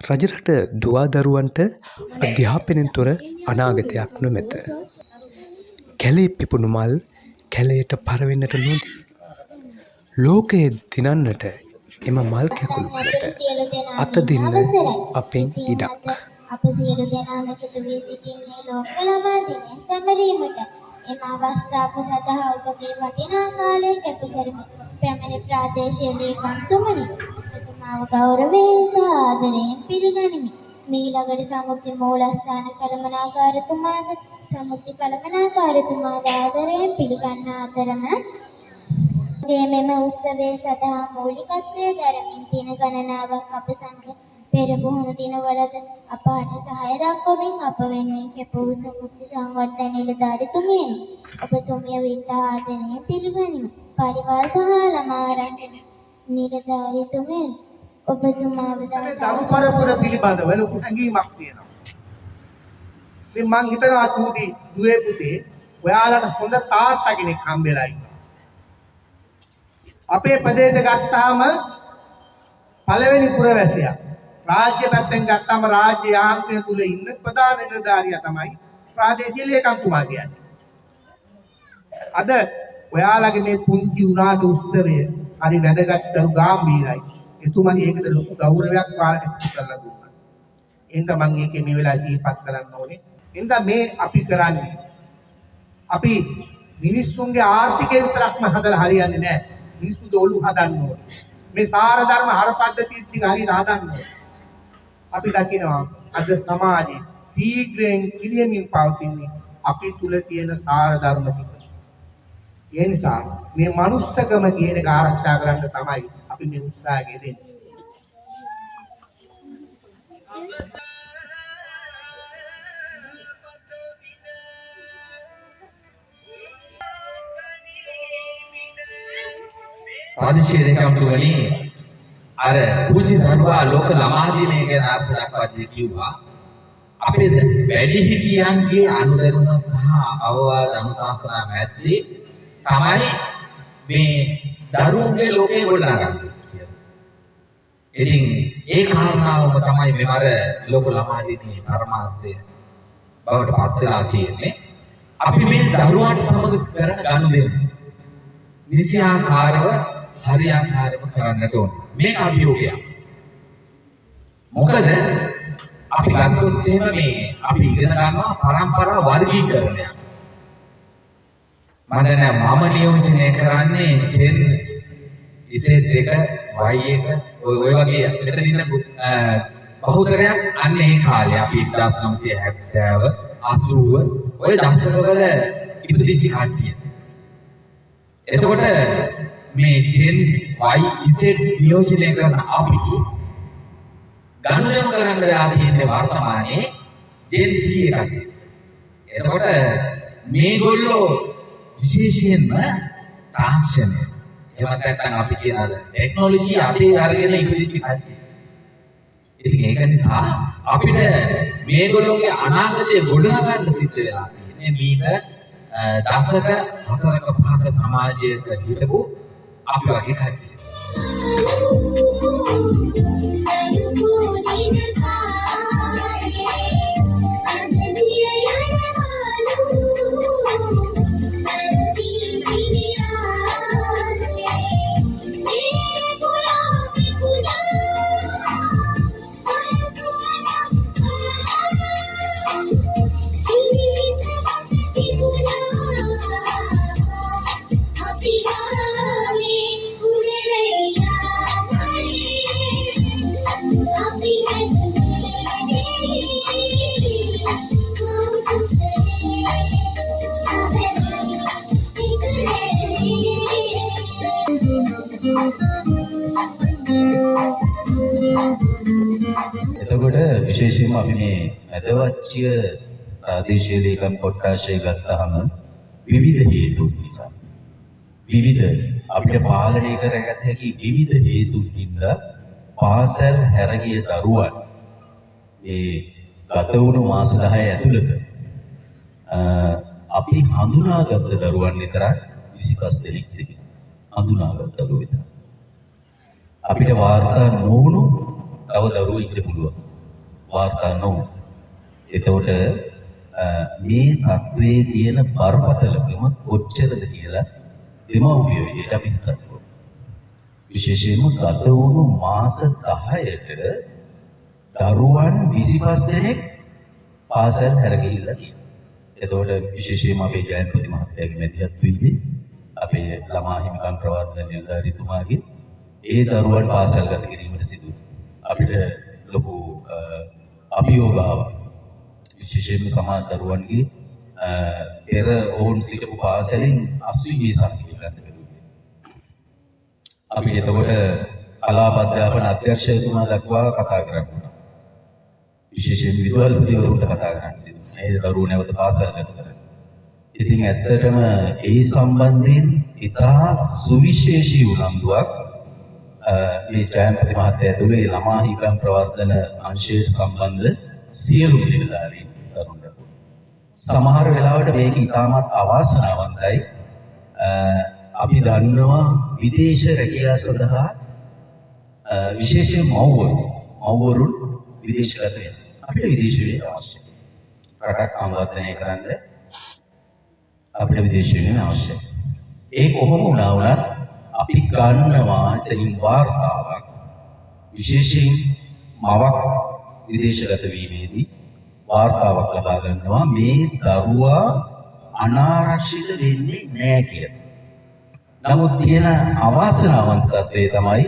රජරට දුවාදරුවන්ට අධ්‍යාපනයෙන් තොර අනාගතයක් නොමැත. කැලේ පිපුණු මල් කැලයට පරවෙන්නට නොදී. ලෝකයේ දිනන්නට එම මල් කැකුළු වලට අත දින්න අපෙන් ඉඩක්. අප සියලු දෙනාම එකතු වී සිටින්නේ ලෝක ළමා දිනය සැමරීමට. එම අවස්ථාව සඳහා ඔබගේ වටිනා කාලය කැප කරමි. පැමිණි ප්‍රාදේශීය ලේකම්තුමනි, ඔබතුමාව ගෞරවයෙන් සහ ආදරයෙන් පිළිගනිමි. මීළඟට සමුද්‍රි මූලස්ථාන කළමනාකාරතුමාද ආදරයෙන් පිළිගන්නා අතරම මෙම උත්සවයේ සඳහා මූලිකත්වයේ දරමින් දින ගණනාවක් අප සමග පෙරමුණු දිනවලද අපට සහාය දක්වමින් අප වෙනුවෙන් කැපවූ සමුද්‍රි සංවර්ධන නිලධාරීතුමියනි, ඔබතුමිය විතා ආදරයෙන් පිළිගනිමි. පරිවාර සහ ළමා ආරක්ෂක නිලධාරීතුමියනි, ඔබතුමාව දරු පරපුර පිළිබඳව ලොකු හැඟීමක් තියෙනවා. ඉතින් මං හිතනවා චූටි දුවේ පුතේ ඔයාලට හොඳ තාත්තා කෙනෙක් හම්බෙලා ඉන්නවා. අපේ ප්‍රදේශ ගත්තාම පළවෙනි පුරවැසියා. රාජ්‍ය පැත්තෙන් ගත්තාම රාජ්‍ය යාන්ත්‍රය තුල ඉන්න ප්‍රධාන නිලධාරියා තමයි ප්‍රාදේශීය ලේකම්තුමා කියන්නේ. අද ඔයාලගේ මේ පුංචි උනාට උත්සවය හරි වැදගත් කරු ගැඹීරයි. එතුමනි ඒකට ලොකු ගෞරවයක් පාලනය කරලා දුන්නා. එහෙනම් මම ඒකේ මේ වෙලාවේ දීපත් කරන්න ඕනේ. එහෙනම් මේ අපි කරන්නේ අපි මිනිස්සුන්ගේ ආර්ථිකය විතරක්ම හදලා හරියන්නේ නැහැ. මිනිස්සුගේ ඔළුව හදන්න ඕනේ. මේ සාර ධර්ම හර පද්ධතිය ටික හරියට හදන්න ඕනේ. අපි දකිනවා අද සමාජයේ සීඝ්‍රයෙන් පිළියමින් පවතින්නේ අපි තුල තියෙන සාර ධර්ම ටික. ඒ නිසා මේ මනුස්සකම කියන එක ආරක්ෂා කරන්න තමයි අපි මේ උත්සාහය දෙන්නේ. ප්‍රාදේශීය ලේකම්තුමනි අර පූජ්‍ය දරුවා ලෝක ළමා දිනය ගැන අර්ථ දක්වද්දී කිව්වා අපේ වැඩිහිටියන්ගේ අනුදැනුම සහ අවවාද අනුශාසනා මැද්දේ තමයි මේ දරුවන්ගේ ලෝකේ ගොඩනගන්නේ කියලා. ඉතින් ඒ කාරණාවම තමයි මෙවර ලෝක ළමා දිනයේ පරමාර්ථය බවට පත් වෙලා තියෙන්නේ. අපි මේ දරුවාට සමග කරන ගනුදෙනු නිසියාකාරව හරියාකාරව කරන්නට ඕනේ. මේක අභියෝගයක්. මොකද අපි ගත්තොත් එහෙම මේ අපි ඉගෙන ගන්නවා පරම්පරා වර්ගීකරණයක්. මම දැන් මම නියෝජනය කරන්නේ ජෙන් ඉසෙට් එක Y එක ඔය වගේ මෙතන ඉන්න බහුතරයක් අන්න ඒ කාලේ අපි 1970 80 ඔය දශකවල ඉපදිච්ච කට්ටිය. එතකොට මේ ජෙන් Y Z නියෝජනය කරන අපි ගනුදෙනු කරන්න වෙලා තියෙන්නේ වර්තමානයේ ජෙන් Z එකට. එතකොට මේගොල්ලෝ විශේෂයෙන්ම තාක්ෂණය එහෙම නැත්නම් අපි කියන ටෙක්නොලොජි අපේ අරගෙන ඉපදිච්ච කට්ටිය. ඉතින් ඒක නිසා අපිට මේගොල්ලෝගේ අනාගතය ගොඩනගන්න සිද්ධ වෙලා තියෙන්නේ මීට දශක 4ක 5ක සමාජයක හිටපු අපි වගේ කට්ටිය. එතකොට විශේෂයෙන්ම අපි මේ අදවච්චිය ප්‍රාදේශීය ලේකම් කොට්ටාශය ගත්තාම විවිධ හේතු නිසා අපිට පාලනය කරගත හැකි විවිධ හේතුන් හින්දා පාසල් හැරගිය දරුවන් ඒ ගත වුණු මාස 10 ඇතුළත අපි හඳුනාගත්ත දරුවන් විතරක් 25 දෙනෙක් සිටිනවා. හඳුනාගත්ත දරුවෝ විතර. අපිට වාර්තා නොවුණු තව දරුවෝ ඉන්න පුළුවන්. වාර්තා නොවුණා. එතකොට මේ තත්ත්වයේ තියෙන බරපතලකම කොච්චරද කියලා දෙමව්පිය විදිහට අපි හිතන්න ඕනේ. විශේෂයෙන්ම ගත වුණු මාස 10ට දරුවන් 25 දෙනෙක් පාසල් හැර ගිහිල්ලා තියෙනවා. එතකොට විශේෂයෙන්ම අපේ ජයන්ති මහත්තයාගේ මැදිහත් වීමේ අපේ ළමා හිමිකම් ප්‍රවර්ධන නිලධාරීතුමාගේ ඒ දරුවන් පාසල් ගත කිරීමට සිදු අපිට ලොකු අභියෝගාවක්. විශේෂයෙන්ම සමහර දරුවන්ගේ පෙර ඔවුන් සිටපු පාසලෙන් අස්විමේ සංකේත ගන්න බැරුව. අපිට එතකොට කලාප අධ්‍යාපන අධ්‍යක්ෂකතුමා දක්වා කතා කරනවා. විශේෂයෙන් විදුහල්පතිවරුන්ට කතා කරන්න සිදු වුණා. ඒ දරුවෝ නැවත පාසල් ගත කරන්න. ඉතින් ඇත්තටම ඒ සම්බන්ධයෙන් ඉතා සුවිශේෂී උනන්දුවක් මේ ජයන්ති මහත්තයා ඇතුළේ ළමා හිමිකම් ප්‍රවර්ධන අංශයට සම්බන්ධ සියලු නිලධාරීන් දරුවන්ට. සමහර වෙලාවට මේක ඉතාමත් අවාසනාවන්තයි. අපි දන්නවා විදේශ රැකියාව සඳහා විශේෂයෙන් මව්වරුන් විදේශගත වෙනවා. අපිට විදේශ වේග අවශ්‍යයි. රටක් සංවර්ධනය කරන්න අපිට විදේශ වේග අවශ්‍යයි. ඒ කොහොම වුණා වුණත් අපි ගන්නවා එතනින් වාර්තාවක් විශේෂයෙන් මවක් විදේශගත වීමේදී වාර්තාවක් ලබා ගන්නවා මේ දරුවා අනාරක්ෂිත වෙන්නේ නැහැ කියලා. නමුත් තියෙන අවාසනාවන්ත තත්ත්වය තමයි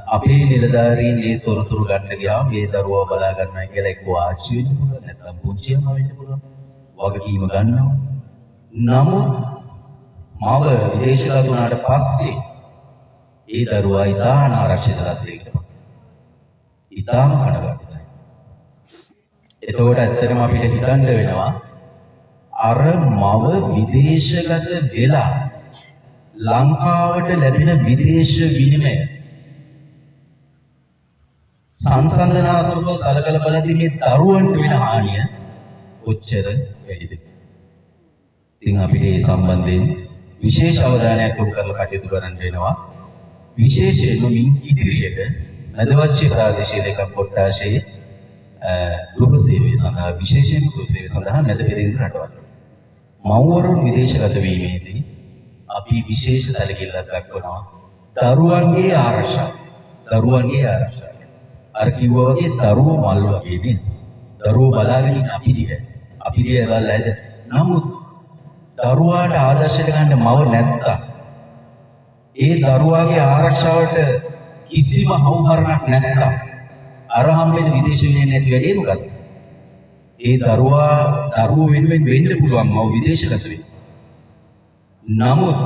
අපේ නිලධාරීන් ඒ තොරතුරු ගන්න ගියාම මේ දරුවා බලා ගන්නවා කියලා එක්ක ආච්චි වෙන්න පුළුවන් නැත්නම් පුංචියම වෙන්න පුළුවන්. වගකීම ගන්නවා. නමුත් මව විදේශගත වුණාට පස්සේ ඒ දරුවා ඉතා අනාරක්ෂිත තත්ත්වයකට ඉතාම කනගාටුයි. එතකොට ඇත්තටම අපිට හිතන්න වෙනවා අර මව විදේශගත වෙලා ලංකාවට ලැබෙන විදේශ විනිමය සංසන්දනාත්මකව සලකලා බලද්දී මේ දරුවන්ට වෙන හානිය කොච්චර වැඩිද? ඉතින් අපිට මේ සම්බන්ධයෙන් විශේෂ අවධානයක් යොමු කරලා කටයුතු කරන්න වෙනවා. විශේෂයෙන්ම මින් ඉදිරියට නදවච්චේ ප්‍රාදේශීය ලේකම් කොට්ටාශයේ ගෘහ සේවය සඳහා විශේෂයෙන් ගෘහ සේවය සඳහා මැද පෙරදිග රටවල් මව්වරුන් විදේශගත වීමේදී අපි විශේෂ සැලකිල්ලක් දක්වනවා දරුවන්ගේ ආරක්ෂාව. අර කිව්වා වගේ දරුවෝ මල් වගේ නේද? දරුවෝ බලාගෙන ඉන්න අපි දිහා බලලා ඇද. නමුත් දරුවාට ආදර්ශයට ගන්න මව නැත්තම් ඒ දරුවාගේ ආරක්ෂාවට කිසිම හවුහරණක් නැත්තම් අර හම්බෙන විදේශ විනය නැති වැඩේ මොකද්ද? ඒ දරුවෝ වෙනුවෙන් වෙන්න පුළුවන් මව විදේශගත වෙන්න. නමුත්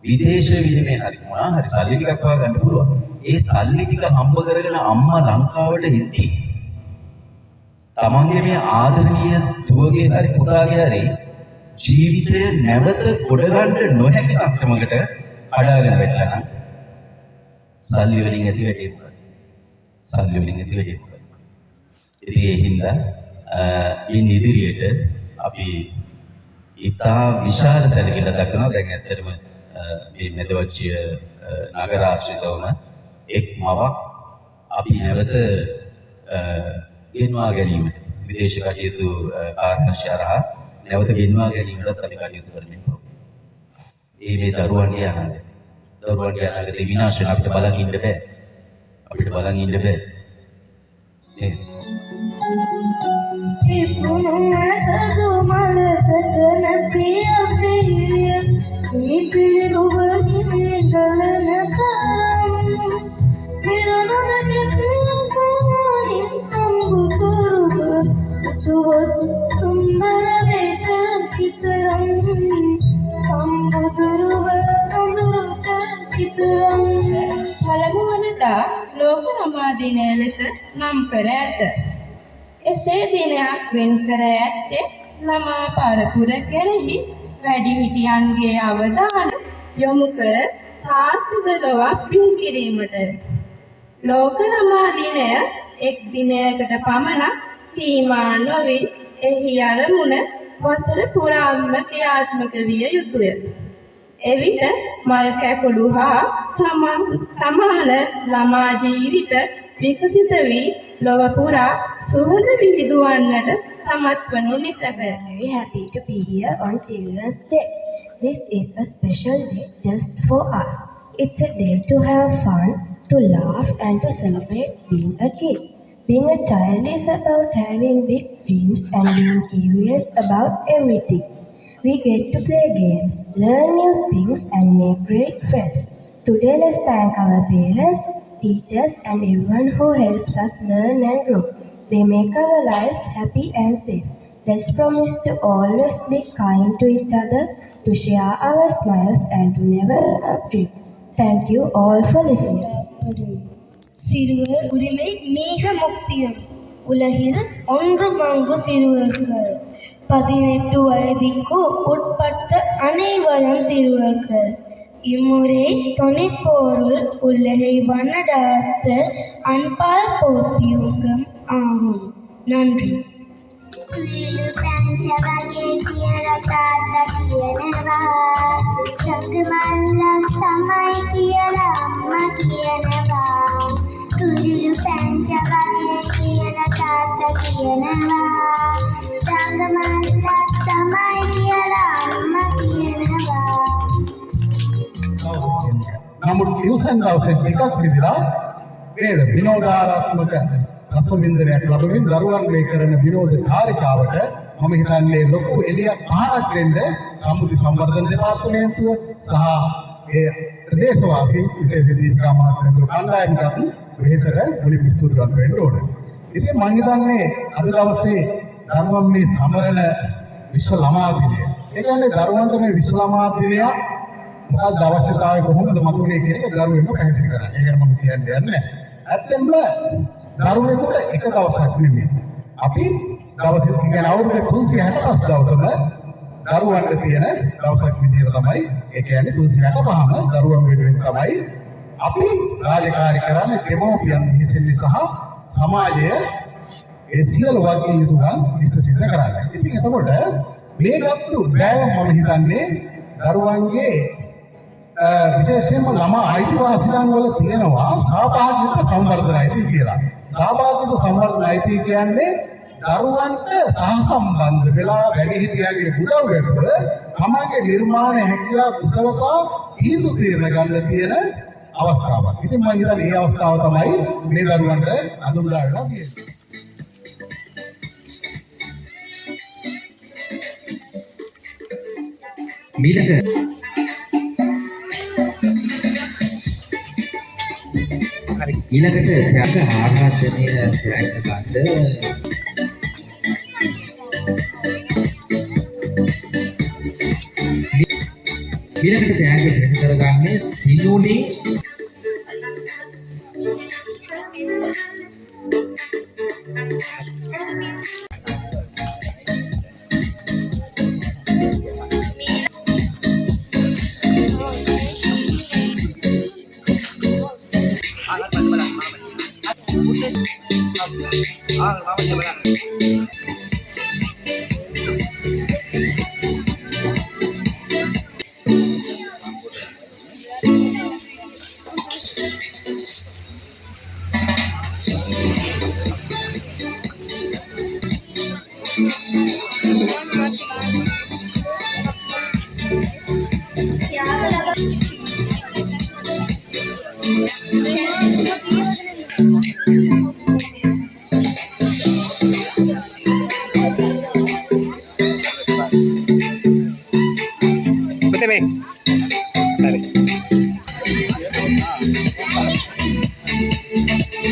විදේශ විනිමය හරි මොනවා හරි සල්ලි ටිකක් වා ගන්න පුළුවන්. ඒ සල්ලි ටික හම්බ කරගෙන අම්මා ලංකාවට එද්දී තමන්ගේ මේ ආදරණීය දුවගේ හරි පුතාගේ හරි ජීවිතය නැවත ගොඩ ගන්න නොහැකි තත්ත්වයකට අඩාගෙන වැටලා නම් සල්ලි වලින් ඇති වැඩේ මොකක්ද? ඉතින් ඒ හින්දා ඉන් ඉදිරියට අපි ඉතා විශාල සැලකිල්ල දක්වනවා. දැන් ඇත්තටම මේ මෙදවච්චිය නගර ආශ්‍රිතවම එක් මවක් අපි නැවත ගෙන්වා ගැනීමට විදේශ කටයුතු කාර්යාංශය හරහා නැවත ගෙන්වා ගැනීමටත් අපි කටයුතු කරමින් මේ දරුවන්ගේ අනාගතේ විනාශය අපිට බලන් ඉන්න බෑ. පළමු වනදා ලෝක ළමා දිනය ලෙස නම් කර ඇත. එසේ දිනයක් වෙන් කර ඇත්තේ ළමා පරපුර කෙරෙහි වැඩිහිටියන්ගේ අවධානය යොමු කර සාර්ථක ලොවක් බිහි කිරීමට. ලෝක ළමා දිනය එක් දිනයකට පමණක් සීමා නොවී එහි අරමුණ වසර පුරාම ක්‍රියාත්මක විය යුතුය. එවිට මල් කැකුළු හා සමාන ළමා ජීවිත විකසිත වී ලොව පුරා සුහද විහිදුවන්නට සමත් වනු නිසක. Very happy to be here on Children's Day. This is a special day just for us. It's a day to have fun, to laugh and to celebrate being a kid. Being a child is about having big dreams and being curious about everything. We get to play games, learn new things and make great friends. Today let's thank our parents, teachers and everyone who helps us learn and grow. They make our lives happy and safe. Let's promise to always be kind to each other, to share our smiles and to never drift. Thank you all for listening. சிறுவர் உரிமை மிக முக்கியம். உலகில் ஒன்று பங்கு சிறுவர்கள். 18 வயதிற்கு உட்பட்ட அனைவரும் சிறுவர்கள். இம்முறை தொனிப்போருள் உலகை வனடாத்த அன்பால் போற்றியுங்கம் ஆகும். நன்றி. කුරුළු පැංච වගේ කියලා තාත්තා කියනවා. සගමල්ලක් තමයි කියලා අම්මා කියනවා. කුරුළු පැංච වගේ කියලා තාත්තා කියනවා. සගමල්ලක් තමයි කියලා අම්මා කියනවා. නමුත් ටියුෂන් දවසේ ටිකක් විදිලා වේද විනෝදාත්මක රසවින්දනයක් ලැබෙමින් දරුවන් මේ කරන විනෝද කාර්යකාවට මම හිතන්නේ ලොකු එළියක් පහරක් දෙන්න සම්මුති සංවර්ධන දෙපාර්තමේන්තුව සහ ඒ ප්‍රදේශවාසී විශේෂ දීපිකා මහත්මයාගේ කණ්ඩායමකට වෙහෙසට මුලින් ස්තුතිවන්ත වෙන්න ඕනේ. ඉතින් මම හිතන්නේ අද දවසේ දරුවන් මේ සමරන විශ්ව ළමා දිනය. ඒ කියන්නේ දරුවන්ට මේ විශ්ව ළමා දිනය මොකක්ද අවශ්‍යතාවය කොහොමද මතුනේ කියන එක දරුවෙන්ම පැහැදිලි කරා. ඒක මම කියන්නේ නැහැ. ඇත්තෙන්ම දරුවෙකුට එක දවසක් නෙමෙයි. අපි දවසේ කියන්නේ අවුරුදු 365 දවසම දරුවන්ට තියෙන දවසක් විදියට තමයි ඒ කියන්නේ 365ම දරුවන් වෙනුවෙන් තමයි අපි රාජකාරී කරන්නේ දෙමෝපියන් විසින් සහ සමාජය ඒ සියලු වගේ යුතුයන් ඉෂ්ට සිද්ධ කරන්නේ. ඉතින් එතකොට මේ ගත්තු බෑව මම හිතන්නේ දරුවන්ගේ විශේෂයෙන්ම ළමා අයිතිවාසිකම් වල තියෙනවා සහභාගීත්ව සංවර්ධන අයිතිය කියලා. සහභාගීත්ව සංවර්ධන අයිතිය කියන්නේ දරුවන්ට සහසම්බන්ධ වෙලා වැඩිහිටියන්ගේ උදව්වෙන්ව තමන්ගේ නිර්මාණ හැකියාව කුසලතා තීන්දුව తీරන ගන්න තියෙන අවස්ථාවක්. ඉතින් මම හිතන්නේ මේ අවස්ථාව තමයි මේ දරුවන්ට අද උදා වෙලා තියෙන්නේ. ඊළඟට ත්‍යාග ආරාධනය සෑහෙන ගන්න ඊළඟට ත්‍යාග වෙන කරගන්නේ සිනුනේ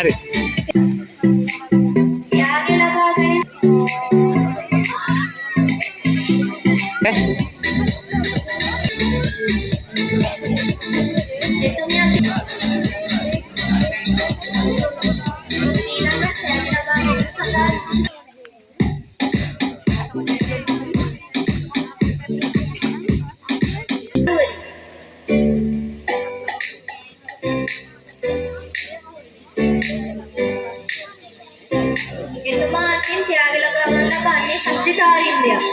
හරි. එතුමාගෙන් ත්‍යාග ලබා ගන්න ලබන්නේ සත්‍යකාරීත්වයක්.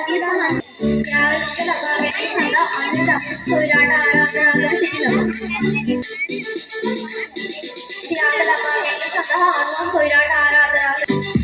ආදී සමන් ත්‍යාග ලබා ගැනීම සඳහා අන්න සොයුරාට ආරාධනා කර සිටිනවා. ත්‍යාග ලබා ගැනීම සඳහා අන්න සොයුරාට ආරාධනා කර